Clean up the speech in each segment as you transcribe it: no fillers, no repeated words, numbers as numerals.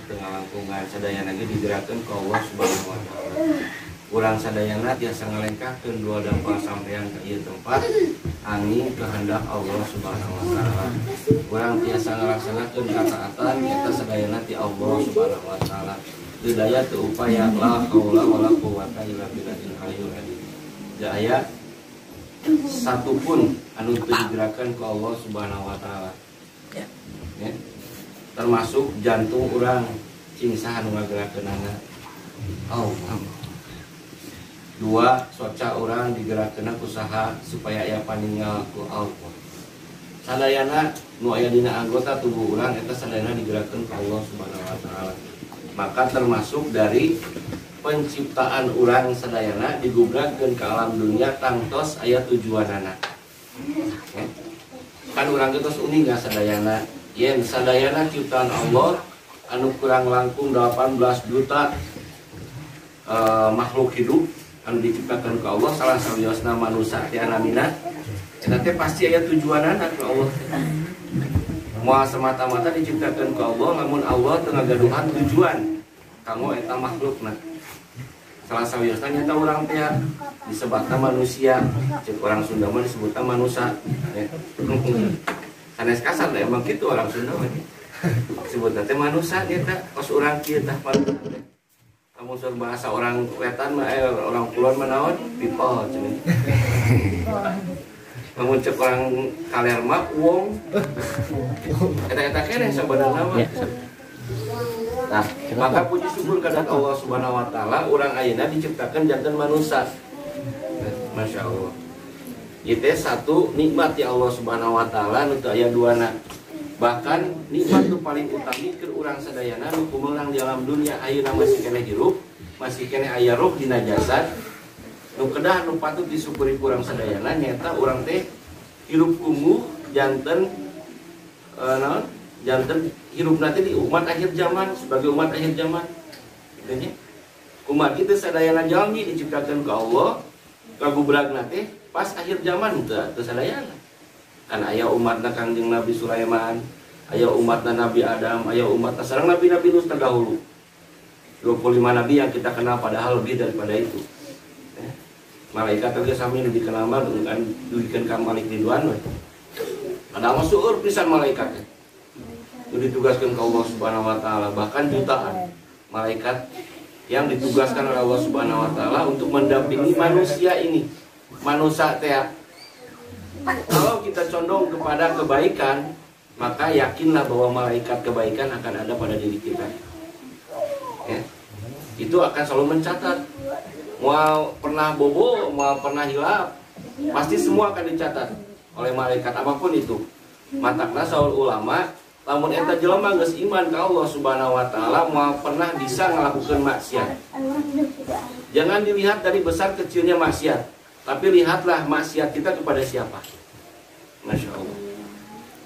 tengah langkungan sadayana ge digerakkeun ku Allah Subhanahu wa taala. Urang sadayana tiasa ngalengkahkeun dua dampak sampean ka ieu tempat angin kehendak Allah Subhanahu wa taala. Urang tiasa ngalaksanakeun kataatan eta sadayana ti Allah Subhanahu wa taala. Teu daya teu upaya la haula wala quwwata illa billahil aliyyil azim. Da aya satupun anu teu digerakkeun ku Allah Subhanahu wa taala. Ya. Termasuk jantung urang cing saha nu ngagerakeunana Allah. Dua, soca urang digerakkeunna ku saha supaya aya paninggal ku Allah. Sadayana nu aya dina anggota tubuh urang eta sadayana digerakkeun ku Allah Subhanahu wa taala. Maka termasuk dari penciptaan urang sadayana digubrakkeun ke alam dunia tangtos aya tujuanana. Kan urang geus uninga sadayana, yen sadayana ciptaan Allah anu kurang langkung 18 juta makhluk hidup anu diciptakan ke Allah salah sawiosna manusia teh anamina eta teh pasti aya tujuanana ke Allah. Moal semata-mata diciptakan ke Allah lamun Allah teu ngagaduhan tujuan kanggo eta makhlukna. Salah sawiosna nyata urang teh disebutna manusia, cek orang Sunda mah disebutna manusia. Sanes kasar da emang kitu orang Sunda mah. Disebutna teh manusia eta kos urang kieu tah manusia. Kamu sur bahasa orang wetan mah orang kulon mah naon? People cenah. Kamu cek orang kaler mah wong. Eta keneh sabenerna mah. Nah, maka puji syukur kepada Allah Subhanahu wa taala urang ayeuna diciptakan janten manusia. Masya Allah. Itu satu nikmat ya Allah Subhanahu wa taala nu teu aya duana. Bahkan nikmat nu paling utami keur urang sadayana nu kumeurang di alam dunia ayeuna masih keneh hirup, masih keneh aya roh dina jasad. Nu kedah nu patut disyukuri urang sadayana nyaeta urang teh hirup unggul janten janten hirup nanti di umat akhir zaman sebagai umat akhir zaman. Gitu umat kita sadayana jalmi diciptakan ke Allah kagubrak nanti pas akhir zaman teu sadayana. Kan aya umatna Kangjeng Nabi Sulaiman, aya umatna Nabi Adam, aya umatna sareng nabi-nabi nu terdahulu. 25 nabi yang kita kenal padahal lebih daripada itu. Malaikat teh sami nu dikenal mah dengan dikeun ka Malik Ridwan we. Ada masuur pisan malaikat. Ditugaskan ke Allah Subhanahu wa taala, bahkan jutaan malaikat yang ditugaskan oleh Allah Subhanahu wa taala untuk mendampingi manusia ini. Manusia teh kalau kita condong kepada kebaikan, maka yakinlah bahwa malaikat kebaikan akan ada pada diri kita. Ya. Itu akan selalu mencatat. Mau pernah bobo, mau pernah hilap, pasti semua akan dicatat oleh malaikat apapun itu. Matakna saul ulama lamun eta jelema geus iman ka Allah Subhanahu wa taala moal pernah bisa ngalakukeun maksiat. Jangan dilihat dari besar kecilnya maksiat, tapi lihatlah maksiat kita kepada siapa. Masya Allah.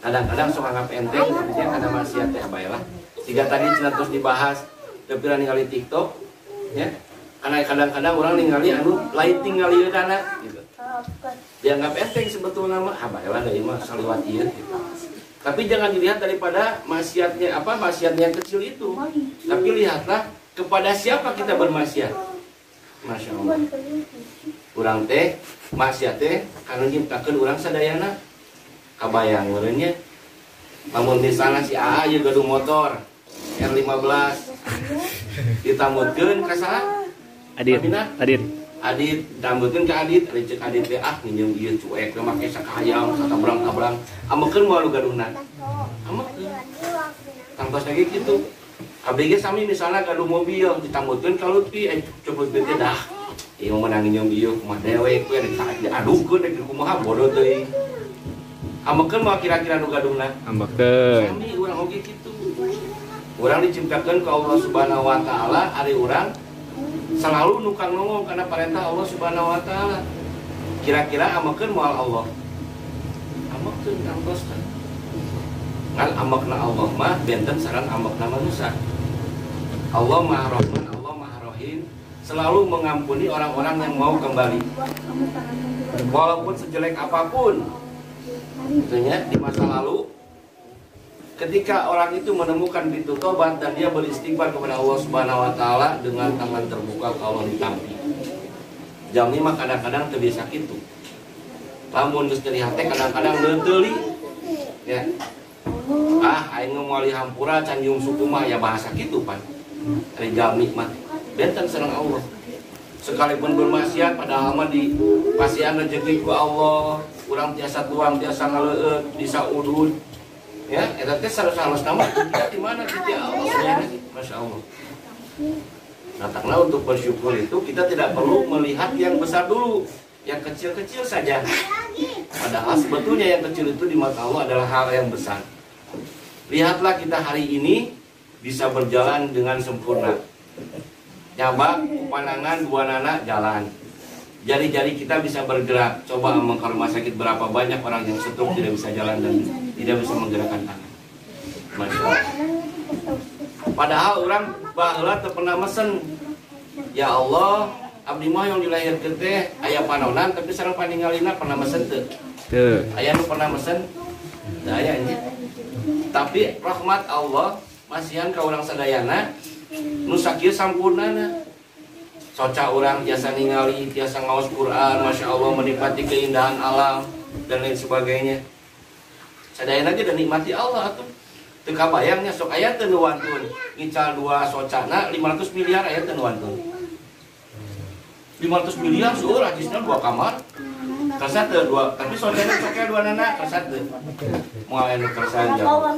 Kadang-kadang sok anggap enteng sebenarnya ada maksiat teh baelah. Siga tadi cenah terus dibahas teu pira ningali TikTok, ya. Karena kadang-kadang orang ningali anu lain tinggali dana gitu. Dianggap enteng sebetulnya mah baelah deui mah saliwat ieu gitu. Tapi jangan dilihat daripada maksiatnya maksiatnya kecil itu. Tapi lihatlah kepada siapa kita bermaksiat. Masya Allah. Urang teh maksiat teh kana nyiptakeun urang sadayana. Kabayang meureun nya. Lamun misalna si AA ieu gaduh motor R15 ditamutkeun ka saha? Adit tambutkeun ka Adit, cek Adit teh nginjem ieu cuek teh make sakayang, satabrang-tabrang. Amekeun moal gaduhna. Amekeun. Tangtos lagi kitu. Abdi ge sami misalna gaduh mobil ditambutkeun ka Lutfi, coba teh dah. Ieu meunang nginjem ieu kumaha dewek we diadukeun dek kumaha bodoh teuing. Amekeun moal kira-kira nu gaduhna. Amekeun. Sami urang oge kitu. Urang diciptakeun ku Allah Subhanahu wa taala ari urang selalu nukang ngomong karena perintah Allah Subhanahu wa taala. Kira-kira amekeun moal Allah. Amekeun tangtos kan. Ngan amekna Allah mah benten sareng amekna manusia. Allah Maha Rahman, Allah Maha Rahim, selalu mengampuni orang-orang yang mau kembali. Walaupun sejelek apapun. Tentunya di masa lalu ketika orang itu menemukan pintu tobat dan dia beristighfar kepada Allah Subhanahu wa taala dengan tangan terbuka ke Allah ditampi. Jami mah kadang-kadang teu bisa kitu. Lamun geus teu hate kadang-kadang neuteuli. Ya. Aing moal hampura can nyung suku mah ya bahasa kitu pan. Ari jami mah benten sareng Allah. Sekalipun bermaksiat padahal mah dipasihan rezeki ku Allah, urang tiasa tuang tiasa ngaleueut bisa udud. Ya, eta teh saros-saros nama kita di mana kita Allah sebenarnya. Masya Allah. Nah, untuk bersyukur itu kita tidak perlu melihat yang besar dulu, yang kecil-kecil saja. Padahal sebetulnya yang kecil itu di mata Allah adalah hal yang besar. Lihatlah kita hari ini bisa berjalan dengan sempurna. Nyabak, pandangan, dua nana jalan. Jari-jari kita bisa bergerak. Coba ke rumah sakit berapa banyak orang yang stroke tidak bisa jalan dan tidak bisa menggerakkan tangan. Masya Allah. Padahal orang baheula teu pernah mesen. Ya Allah, abdi mah yang dilahirkeun teh aya panonan tapi sareng paningalina pernah mesen teu? Teu. Aya nu pernah mesen? Teu aya nya. Tapi rahmat Allah masihan ka urang sadayana nu sakieu sampurnana. Soca orang biasa ningali, biasa ngaos Quran, Masya Allah menikmati keindahan alam dan lain sebagainya. Sadayana ge nikmati Allah atuh. Teu kabayangnya sok aya teu nu wantun. Ngical dua socana 500 miliar aya teu nu wantun. 500 miliar seueur ajisna dua kamar. Kersa teu dua, tapi socana sok aya dua nana kersa teu. Moal anu kersa jauh.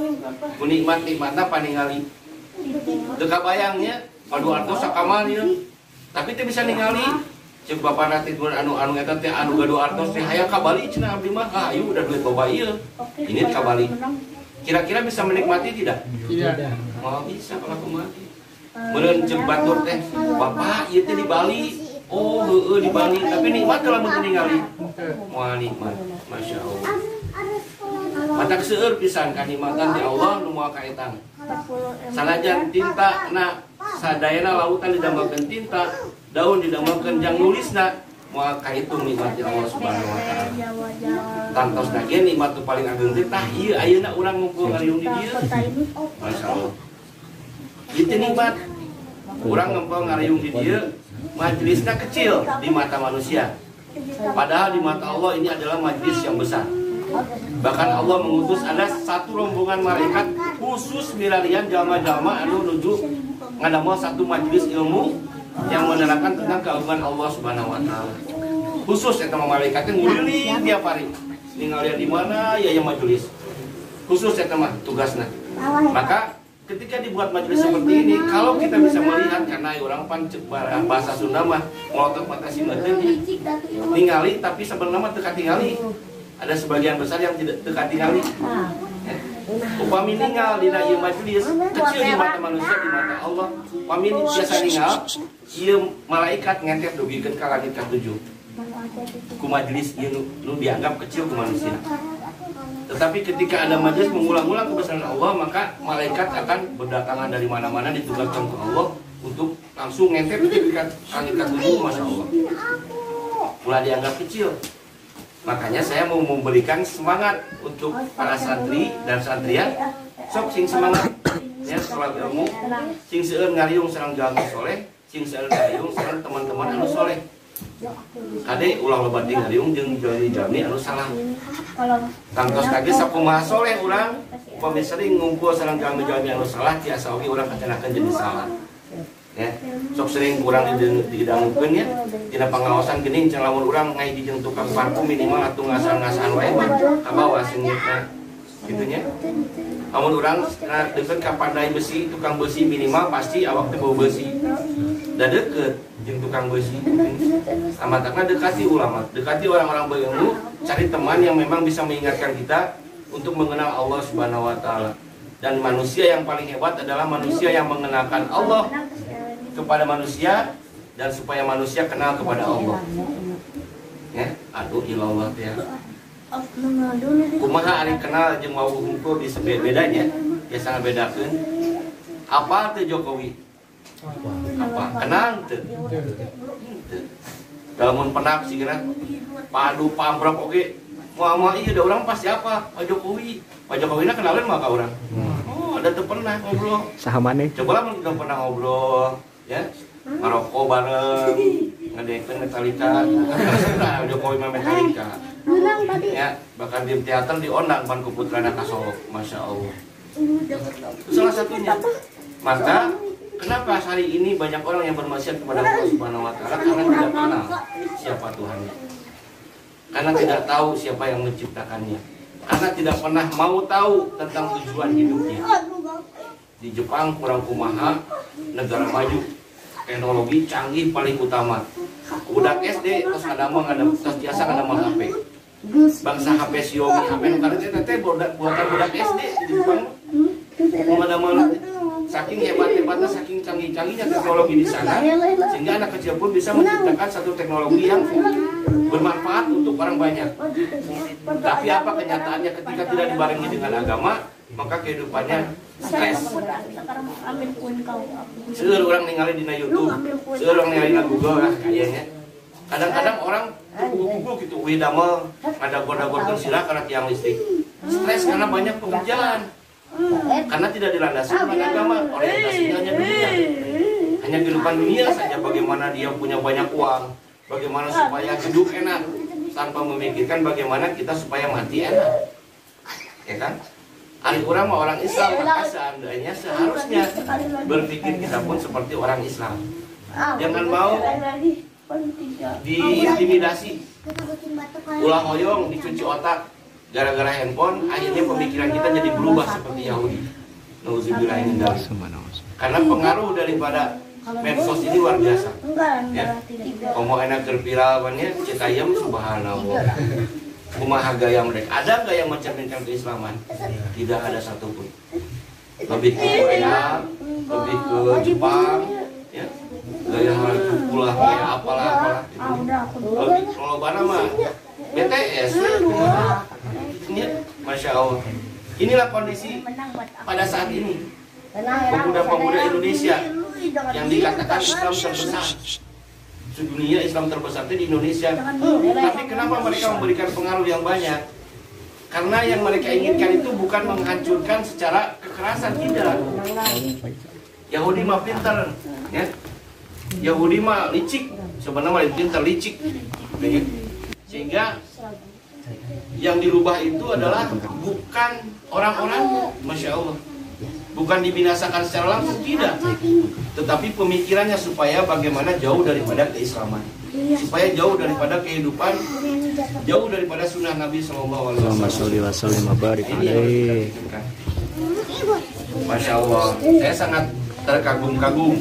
Ku nikmat-nikmatna paningali. Teu kabayangnya adu artos sakamar ieu. Tapi teh bisa ningali cek bapak nanti anu eta teh anu gaduh artos teh hayang kabali cenah abdi mah hayu udah duit loba ieu. Ini kabali. Kira-kira bisa menikmati tidak? Tidak. Oh, bisa kalau kumaha. Meureun cek batur teh, bapak ieu teh di Bali. Oh, heueuh di Bali, tapi nikmat kalau mun ningali. Moal nikmat. Masya Allah. Matak seueur pisan kanikmatan di Allah nu moal kaetan. Sanajan tinta na sadayana lautan didambakeun tinta, daun didambakeun jang nulisna, moal kahitung nikmat Allah Subhanahu wa taala. Tantosna ge nikmat nu paling ageung teh tah ieu ayeuna urang ngumpul ngariung di dieu. Masyaallah. Itu nikmat. Urang ngumpul ngariung di dieu, majelisna kecil di mata manusia. Padahal di mata Allah ini adalah majelis yang besar. Bahkan Allah mengutus ada satu rombongan malaikat khusus milarian jalma-jalma anu nuju ngadamel satu majelis ilmu yang menerangkan tentang keagungan Allah Subhanahu wa taala. Khusus eta malaikatnya nguliling tiap hari. Ningali di mana ya yang majelis. Khusus eta mah tugasna. Maka ketika dibuat majelis seperti ini, kalau kita bisa melihat karena orang pan bahasa Sunda mah ngotot mata singeun ningali tapi sebenarnya teu katingali. Ada sebagian besar yang tidak dekat tinggali. Upami ninggal dina ieu majelis kecil di mata manusia di mata Allah. Upami biasa ninggal ieu malaikat ngetep dugikeun ka langit ka-7. Ku majelis ieu nu dianggap kecil ku manusia. Tetapi ketika ada majelis mengulang-ulang kebesaran Allah, maka malaikat akan berdatangan dari mana-mana ditugaskan ke Allah untuk langsung ngetep di langit ka-7, Masya Allah. Mulai dianggap kecil. Makanya saya mau memberikan semangat untuk para santri dan santrian. Sok sing semangat ya sholat ilmu, sing seueur ngariung sareng jalmi soleh, sing seueur ngariung sareng teman-teman anu soleh. Kade ulah loba ting ngariung jeung jalmi anu salah. Tangtos kage sakumaha soleh urang, upami sering ngumpul sareng jalmi-jalmi anu salah tiasa oge urang kacenakeun jadi salah. Ya, sok sering kurang didangukeun ya. Dina pangaosan geuning can lamun urang ngai di jeung tukang parfum minimal atuh ngasal-ngasaan wae mah kabawa seungitna. Kitu nya. Lamun urang deukeut ka pandai besi, tukang besi minimal pasti awak teh bau besi. Da deukeut jeung tukang besi. Amatakna dekati ulama, dekati orang-orang berilmu, cari teman yang memang bisa mengingatkan kita untuk mengenal Allah Subhanahu wa taala. Dan manusia yang paling hebat adalah manusia yang mengenalkan Allah kepada manusia dan supaya manusia kenal kepada Allah. Ya, aduh ilallah ya. Kumaha ari kenal jeung wau hungkul di bedanya, ya sangat bedakeun. Apa teh Jokowi? Apa? Kenal teu? Lamun penak sigana padu pambrok oge. Moal ieu da urang pasti apa? Pak Jokowi. Pak Jokowi na kenalan mah ka urang. ada tuh pernah ngobrol. Sahamane. Coba lah kita pernah ngobrol, ya, ngerokok bareng, ngedeketin Metallica, nah Jokowi sama Metallica. Ya, bahkan di teater diundang pan ku putrana ka Solo, masya Allah. Itu salah satunya. Maka kenapa hari ini banyak orang yang bermaksiat kepada Allah Subhanahu Wa Taala karena tidak kenal siapa Tuhannya, karena tidak tahu siapa yang menciptakannya, karena tidak pernah mau tahu tentang tujuan hidupnya. Di Jepang kurang kumaha, negara maju, teknologi canggih paling utama. Budak SD terus ada biasa ada HP. Bangsa HP Xiaomi, HP karena teh buatan budak SD di Jepang. Mana-mana saking hebat-hebatnya, saking canggih-canggihnya teknologi di sana, sehingga anak kecil pun bisa menciptakan satu teknologi yang bermanfaat untuk orang banyak. Tapi apa kenyataannya ketika tidak dibarengi dengan agama, maka kehidupannya stres. Seueur orang ningali di YouTube, seueur orang ningali di Google lah kayaknya. Kadang-kadang orang Google gitu, widamel ada goda-goda sirah karena tiang listrik. Stres karena banyak pekerjaan. Karena tidak dilandasi oleh agama, orientasinya hanya dunia, hanya kehidupan dunia saja. Bagaimana dia punya banyak uang, bagaimana supaya hidup enak, tanpa memikirkan bagaimana kita supaya mati enak, ya kan? Ari urang mah orang Islam, maka seharusnya berpikir kita pun seperti orang Islam. Jangan mau diintimidasi, ulah hoyong, dicuci otak. Gara-gara handphone, akhirnya pemikiran kita jadi berubah seperti Yahudi. Nauzubillahimindzalik. Karena pengaruh daripada medsos ini luar biasa. Ya. Komo enak terpirawannya, citayam subhanallah. Kumaha gaya mereka. Ada nggak yang mencerminkan keislaman? Tidak ada satupun. Lebih ke Korea, lebih ke Jepang, ya. Gaya hal itu pula, gaya apalah. Lebih kalau mana mah BTS. Ya, Masya Allah. Inilah kondisi pada saat ini. Pemuda-pemuda Indonesia yang dikatakan Islam terbesar sedunia, Islam terbesar itu di Indonesia. Tapi kenapa mereka memberikan pengaruh yang banyak? Karena yang mereka inginkan itu bukan menghancurkan secara kekerasan, tidak. Yahudi mah pintar, ya. Yahudi mah licik, sebenarnya mah pintar licik. Sehingga yang dirubah itu adalah bukan orang-orangnya, Masya Allah. Bukan dibinasakan secara langsung, tidak. Tetapi pemikirannya supaya bagaimana jauh daripada keislaman, supaya jauh daripada kehidupan, jauh daripada sunnah Nabi SAW. Masya Allah, saya sangat terkagum-kagum,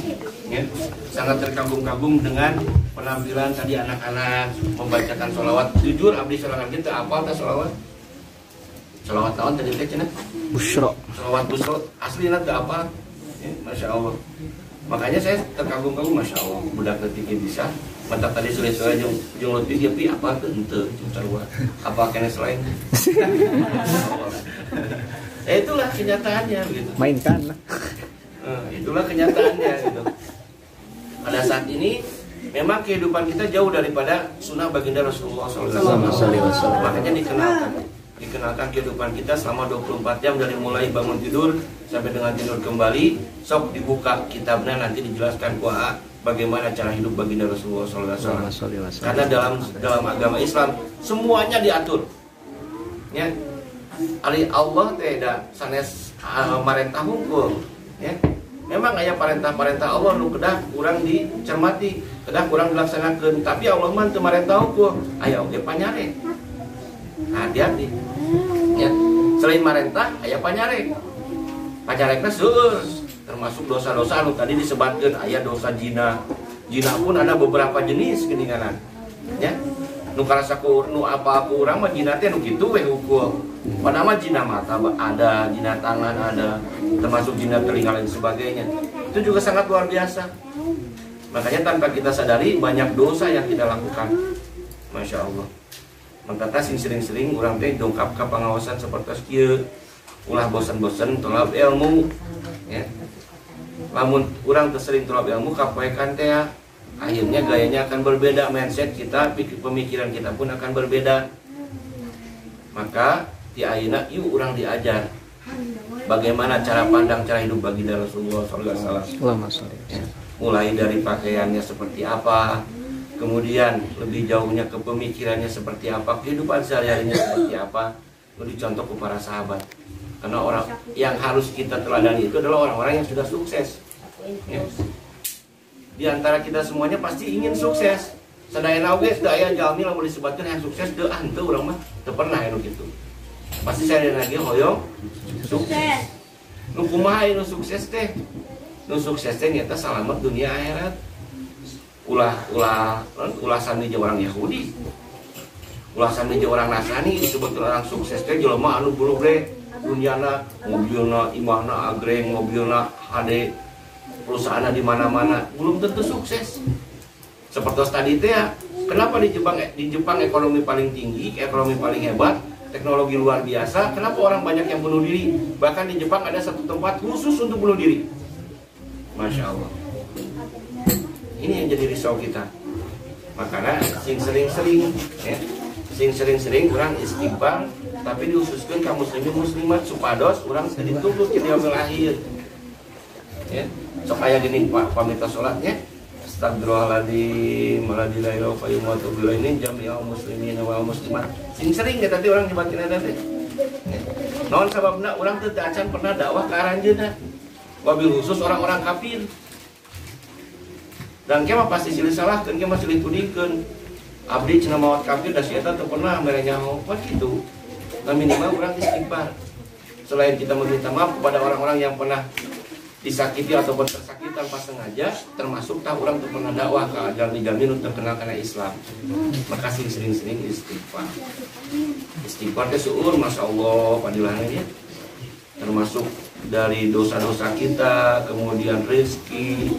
ya. Sangat terkagum-kagum dengan penampilan tadi anak-anak membacakan sholawat. Jujur abdi sorangan kita apal tak sholawat? Sholawat tahun tadi teh cenah Busyra. Sholawat Busyra asli nanti apa? Ya, Masya Allah. Makanya saya terkagum-kagum, Masya Allah. Budak ketika bisa. Mantap tadi sore-sore jeung leutik dia pi apa teu henteu carua. Apa kena selain? Itulah kenyataannya gitu. Mainkan lah. Itulah kenyataannya gitu. Pada saat ini memang kehidupan kita jauh daripada sunnah baginda Rasulullah SAW. Makanya dikenalkan kehidupan kita selama 24 jam dari mulai bangun tidur sampai dengan tidur kembali. Sok dibuka kitabnya, nanti dijelaskan bagaimana cara hidup baginda Rasulullah SAW. Karena dalam agama Islam semuanya diatur. Ya, Ali Allah tidak sanes marentah hukum. Ya. Memang aya parentah-parentah Allah nu kedah kurang dicermati, kedah kurang dilaksanakan, tapi Allah mah teu marentah hukum. Aya oge panyare. Hati-hati. Ya, selain marentah aya panyare. Panyarekna seueur, termasuk dosa-dosa anu tadi disebutkeun, aya dosa zina. Zina pun ada beberapa jenis geuninganan. Ya. Nu karasa nu apa ku urang mah zina teh nu kitu we hukum. Padahal zina mata ada, zina tangan ada, termasuk zina telinga dan sebagainya. Itu juga sangat luar biasa. Makanya tanpa kita sadari banyak dosa yang kita lakukan. Masya Allah. Maka sering-sering orang teh dongkap ke pengawasan seperti kieu. Ulah bosan-bosan tolab ilmu. Ya. Lamun orang sering tolab ilmu kapoekan teh akhirnya gayanya akan berbeda, mindset kita, pemikiran kita pun akan berbeda. Maka di ayeuna yuk urang diajar bagaimana cara pandang, cara hidup baginda Rasulullah SAW. Mulai dari pakaiannya seperti apa, kemudian lebih jauhnya ke pemikirannya seperti apa, kehidupan sehari-harinya seperti apa, lebih contoh ke para sahabat. Karena orang yang harus kita teladani itu adalah orang-orang yang sudah sukses. Ya. Di antara kita semuanya pasti ingin sukses. Sadayana oge daya jalmi lamun disebutkeun yang sukses teu henteu urang mah teu pernah anu kitu. Pasti sadayana ge hoyong sukses. Nu kumaha anu sukses teh? Nu sukses teh nyata salamet dunia akhirat. Ulah sami jeung orang Yahudi. Ulah sami jeung orang Nasrani disebut orang sukses teh jelema anu buru-buru dunyana, mobilna, imahna agreng, mobilna hade, perusahaanna di mana-mana, belum tentu sukses. Seperti tadi teh ya, kenapa di Jepang ekonomi paling tinggi, ekonomi paling hebat, teknologi luar biasa, kenapa orang banyak yang bunuh diri? Bahkan di Jepang ada satu tempat khusus untuk bunuh diri. Masya Allah. Ini yang jadi risau kita. Makanya sing sering-sering ya, sing sering-sering orang istighfar, tapi diususkan kaum muslimin muslimat supados orang ditunggu di yaumil akhir. Ya, sok aya gini Pak pamita salatnya. Astagfirullahaladzim, maladilailah fayumatu bilainin jami'al muslimin wal muslimat. Sing sering ya tadi orang nyebatin ada teh. Naon sababna orang teu acan pernah dakwah ke aranjeunna. Wabil khusus orang-orang kafir. Dan kieu mah pasti silih salahkeun, kieu mah silih tudingkeun. Abdi cenah maot kafir da si eta teu pernah mere nyaho. Apa kitu? Nah, minimal orang istighfar. Selain kita meminta maaf kepada orang-orang yang pernah disakiti ataupun tersakiti tanpa sengaja, termasuk tahu orang untuk pernah dakwah ke jalmi-jalmi untuk terkenal karena Islam. Maka sering-sering istighfar. Istighfar itu suur, masya Allah, padilannya termasuk dari dosa-dosa kita, kemudian rezeki.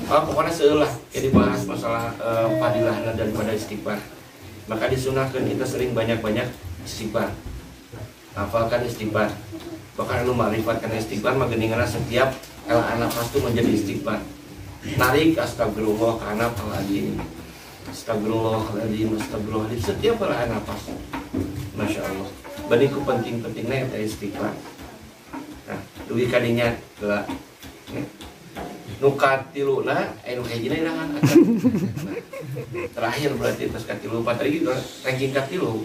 Pokoknya seulah ya dibahas masalah padilahnya daripada istighfar. Maka disunahkan kita sering banyak-banyak istighfar. Hafalkan istighfar. Bahkan lu ma'rifat karena istighfar mageningan setiap anak pastu menjadi istighfar. Narik astagfirullah karena apalagi astagfirullahaladzim, astagfirullahaladzim setiap perlahan nafas. Masya Allah. Baniku penting-pentingnya itu istighfar. Nah, dugi kadinya gelak. Nukat tiluna, nu hejina irangan akan. Terakhir berarti terus katilu, tadi ranking katilu.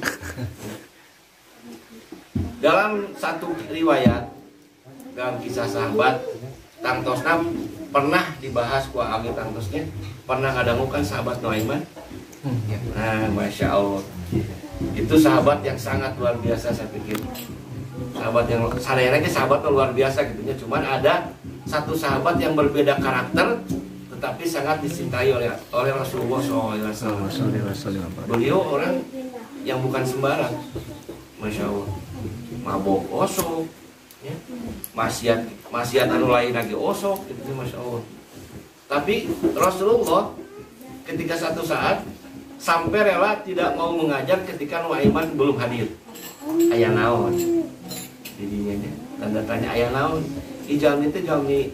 Dalam satu riwayat, dalam kisah sahabat, tangtosna pernah dibahas kuah agi tangtosnya, pernah ngadangukan sahabat Nuaiman. Nah, masya Allah, itu sahabat yang sangat luar biasa saya pikir. Sahabat yang sadayana ge sahabat luar biasa gitunya, cuman ada satu sahabat yang berbeda karakter tetapi sangat dicintai oleh Rasulullah SAW. Beliau orang yang bukan sembarang, masya Allah, mabok osok, ya. Maksiat anu lain lagi osok, gitu masya Allah. Tapi Rasulullah ketika satu saat sampai rela tidak mau mengajar ketika Nuaiman belum hadir. Aya naon? Jadinya tanda tanya aya naon? Jalmi itu jalmi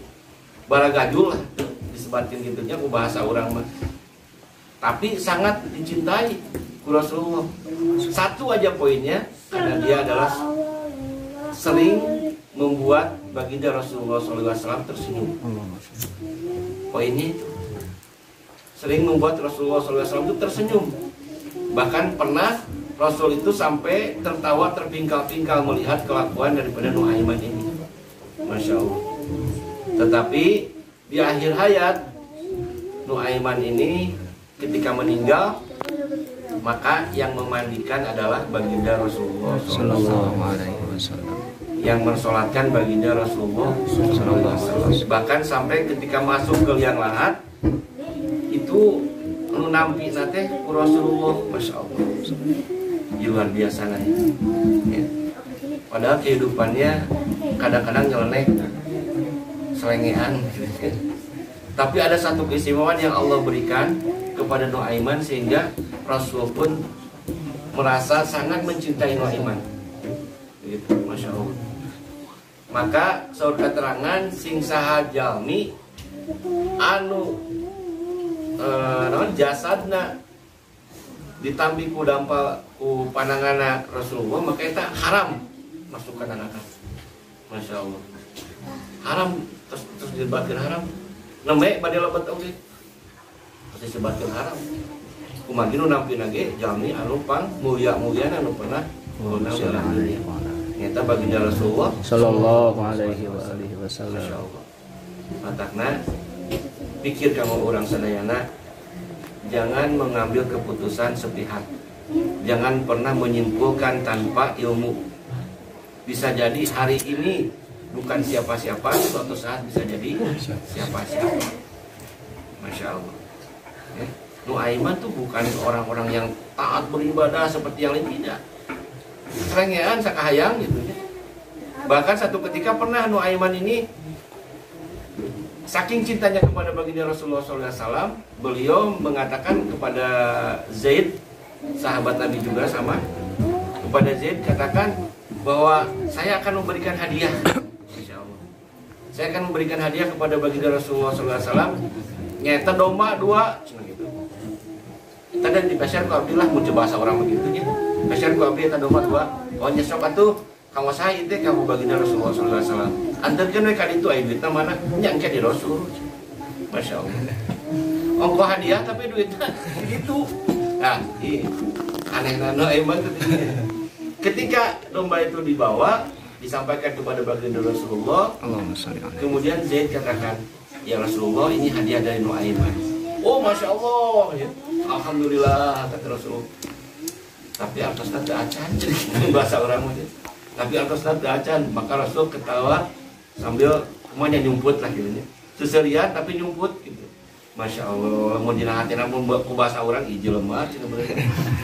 baragajul lah disebatin gitunya ku bahasa orang mah. Tapi sangat dicintai ku Rasulullah. Satu aja poinnya karena dia adalah sering membuat baginda Rasulullah SAW tersenyum. Poinnya itu sering membuat Rasulullah SAW itu tersenyum. Bahkan pernah Rasul itu sampai tertawa terpingkal-pingkal melihat kelakuan daripada Nuaiman ini. Masya Allah. Tetapi di akhir hayat Nuaiman ini ketika meninggal, maka yang memandikan adalah baginda Rasulullah SAW. Yang mensolatkan baginda Rasulullah SAW. Bahkan sampai ketika masuk ke liang lahat itu nu nampi nate ku Rasulullah, masya Allah, luar biasa nih. Ya. Padahal kehidupannya kadang-kadang nyeleneh, selengean. Tapi ada satu keistimewaan yang Allah berikan kepada Nuaiman sehingga Rasul pun merasa sangat mencintai Nuaiman. Gitu, masya Allah. Maka saur keterangan sing saha jalmi anu jasadna ditampi ku dampal ku pandanganna Rasulullah, maka eta haram masuk ke neraka. Masya Allah. Haram terus disebatkan haram. Nembe bade lebat oge. Terus disebatkan haram. Kumaha nu nampi nage jalmi anu pang mulia-mulian anu pernah beunang dunia. Nyata baginda Rasulullah sallallahu alaihi wasallam. Matakna pikir kamu orang sadayana, jangan mengambil keputusan sepihak. Jangan pernah menyimpulkan tanpa ilmu. Bisa jadi hari ini bukan siapa-siapa, suatu saat bisa jadi siapa-siapa. Masya Allah. Nuaiman tuh bukan orang-orang yang taat beribadah seperti yang lain, tidak. Serengean sakahayang gitu ya. Bahkan satu ketika pernah Nuaiman ini saking cintanya kepada baginda Rasulullah SAW, beliau mengatakan kepada Zaid, sahabat Nabi juga sama, kepada Zaid katakan bahwa saya akan memberikan hadiah. Insya Allah. Saya akan memberikan hadiah kepada baginda Rasulullah SAW. Nyata domba 2, gitu. Tadi di pasar ku abdi lah, mau coba bahasa orang begitu ya. Pasar ku abdi eta domba 2. Oh nyesok atuh kamu saya itu kamu baginda Rasulullah SAW. Antarkan mereka itu duitnya mana? Nyangka di Rasul. Masya Allah. Ongko hadiah tapi duitnya gitu. Nah, aneh nano emang ketika domba itu dibawa disampaikan kepada baginda Rasulullah. Kemudian Zaid katakan, ya Rasulullah ini hadiah dari Nuaiman. Oh Masya Allah ya. Alhamdulillah kata Rasulullah. Tapi atas nanti acan bahasa orang aja. Tapi atas nanti acan, maka Rasul ketawa sambil semuanya nyumput lah gitu. Seserian tapi nyumput gitu. Masya Allah, mau dinahatin namun ku bahasa orang hijau lemah cina bener.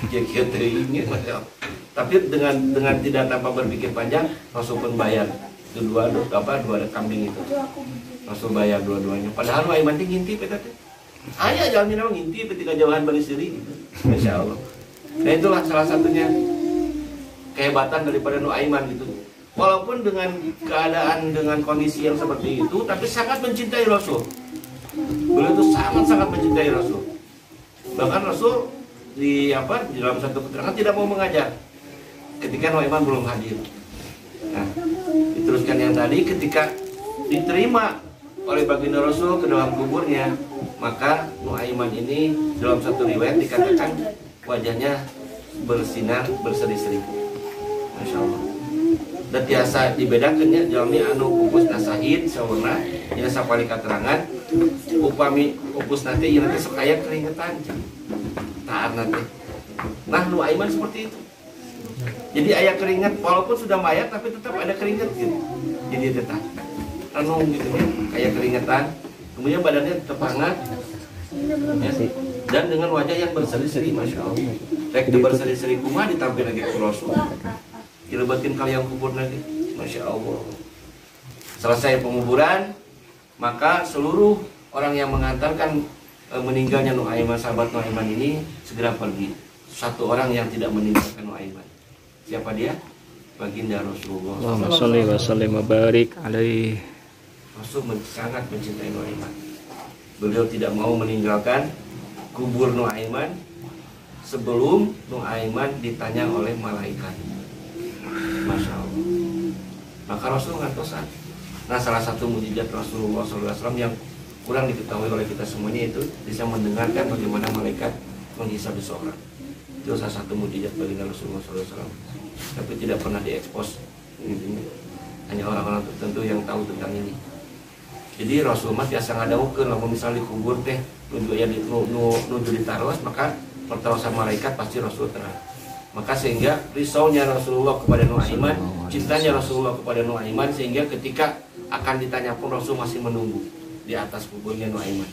Jadi teuing Masya Allah. Tapi dengan tidak tanpa berpikir panjang, Rasul pun bayar. Itu dua kambing itu. Rasul bayar dua-duanya. Padahal Nuaiman teh ngintip eta teh. Aya jalmi nama ngintip ketika jauhan Bani Siri gitu. Masya Allah. Nah itulah salah satunya kehebatan daripada Nuaiman gitu. Walaupun dengan keadaan, dengan kondisi yang seperti itu, tapi sangat mencintai Rasul. Beliau itu sangat-sangat mencintai Rasul. Bahkan Rasul di dalam satu keterangan tidak mau mengajar ketika Nuaiman belum hadir. Nah, diteruskan yang tadi, ketika diterima oleh baginda Rasul ke dalam kuburnya, maka Nuaiman ini dalam satu riwayat dikatakan wajahnya bersinar berseri-seri. Masya Allah. Dan biasa dibedakannya jalmi anu pupus nasahid sawarna ina sapali katerangan upami pupus nanti ieu nanti sok aya keringetan taar nanti. Nah Nuaiman seperti itu. Jadi aya keringat walaupun sudah mayat tapi tetap ada keringat gitu. Jadi tetap renung gitu ya, kayak keringetan. Kemudian badannya tetap hangat. Ya. Dan dengan wajah yang berseri-seri, Masya Allah. Rek berseri-seri kumaha ditampil lagi ke Rasul. Dilebatin kalian kubur lagi, Masya Allah. Selesai penguburan, maka seluruh orang yang mengantarkan meninggalnya Nuaiman, sahabat Nuaiman ini segera pergi. Satu orang yang tidak meninggalkan Nuaiman. Siapa dia? Baginda Rasulullah. Allahumma sholli wa sallim wa barik alaihi. Rasul sangat mencintai Nuaiman. Beliau tidak mau meninggalkan kubur Nuaiman sebelum Nuaiman ditanya oleh malaikat. Masya Allah. Maka Rasul ngantosan. Nah salah satu mukjizat Rasulullah SAW yang kurang diketahui oleh kita semuanya itu bisa mendengarkan bagaimana malaikat menghisab seseorang. Itu salah satu mukjizat baginda Rasulullah SAW. Tapi tidak pernah diekspos. Hanya orang-orang tertentu yang tahu tentang ini. Jadi Rasulullah biasa ngadaukeun lamun misalnya dikubur teh nuju ditaros, maka pertarosan malaikat pasti Rasul terang. Maka sehingga risaunya Rasulullah kepada Nuaiman, cintanya Rasulullah kepada Nuaiman, sehingga ketika akan ditanya pun Rasul masih menunggu di atas kuburnya Nuaiman.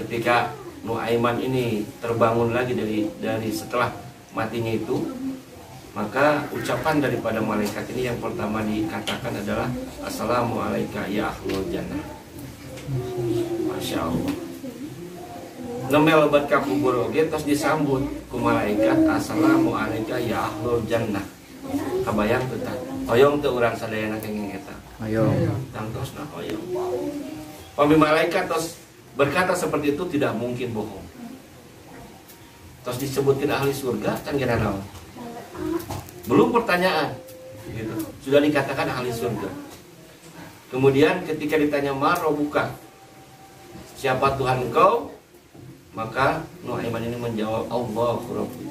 Ketika Nuaiman ini terbangun lagi dari setelah matinya itu, maka ucapan daripada malaikat ini yang pertama dikatakan adalah Assalamualaikum ya ahlul jannah. Masya Allah. Nemel lebat ka kubur oge tos disambut ku malaikat Assalamualaikum ya ahlul jannah. Kabayang teu tah? Hoyong teu urang sadayana kenging eta. Hoyong. Tangtosna hoyong. Pami malaikat tos berkata seperti itu tidak mungkin bohong. Tos disebutin ahli surga can geuna naon? Belum pertanyaan. Gitu. Sudah dikatakan ahli surga. Kemudian ketika ditanya Marobuka, siapa Tuhan engkau? Maka Nuaiman ini menjawab Allahu Rabbi.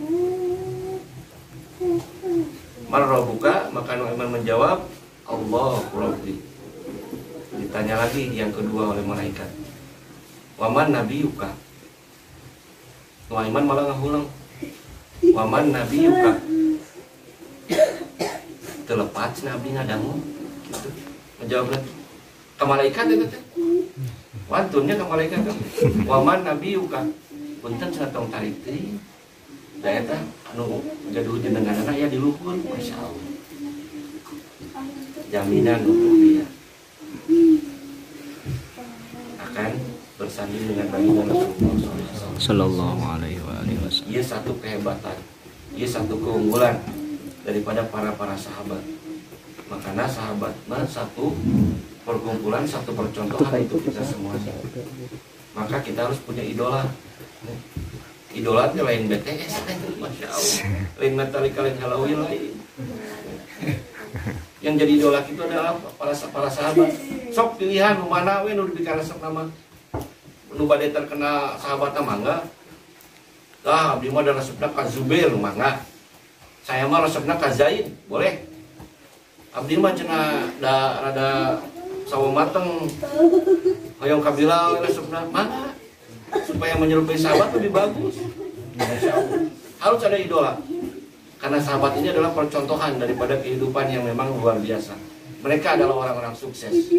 Marobuka, maka Nuaiman menjawab Allahu Rabbi. Ditanya lagi yang kedua oleh malaikat, Waman nabiyuka? Nuaiman malah ngahulang, Waman nabiyuka? Terlepas nabi ngadamu gitu. Menjawab lagi ke malaikat itu teh. Wantunnya ke malaikat kan. Waman nabiyuka? Punten satong tarik teh. Da eta anu gaduh jenenganna ya di luhur, masyaallah. Jaminan untuk dia akan bersanding dengan baginda Rasulullah Sallallahu alaihi wasallam. Ia satu kehebatan, ia satu keunggulan daripada para sahabat. Makanya sahabat satu perkumpulan, satu percontohan untuk kita semua. Maka kita harus punya idola. Idola itu lain BTS, masya Allah. Lain Metallica, lain Halloween lain. Yang jadi idola kita adalah para sahabat. Sok pilihan mana we nu dikaresep nama. Nu bade terkena sahabat mangga. Tah abdi mah ada resepna ka Zubair mangga. Saya mah resepna ka Zaid, boleh. Abdi mah cenah da rada sawo mateng. Hoyong ka Bilal resepna mangga. Supaya menyerupai sahabat lebih bagus. Harus ada idola. Karena sahabat ini adalah percontohan daripada kehidupan yang memang luar biasa. Mereka adalah orang-orang sukses.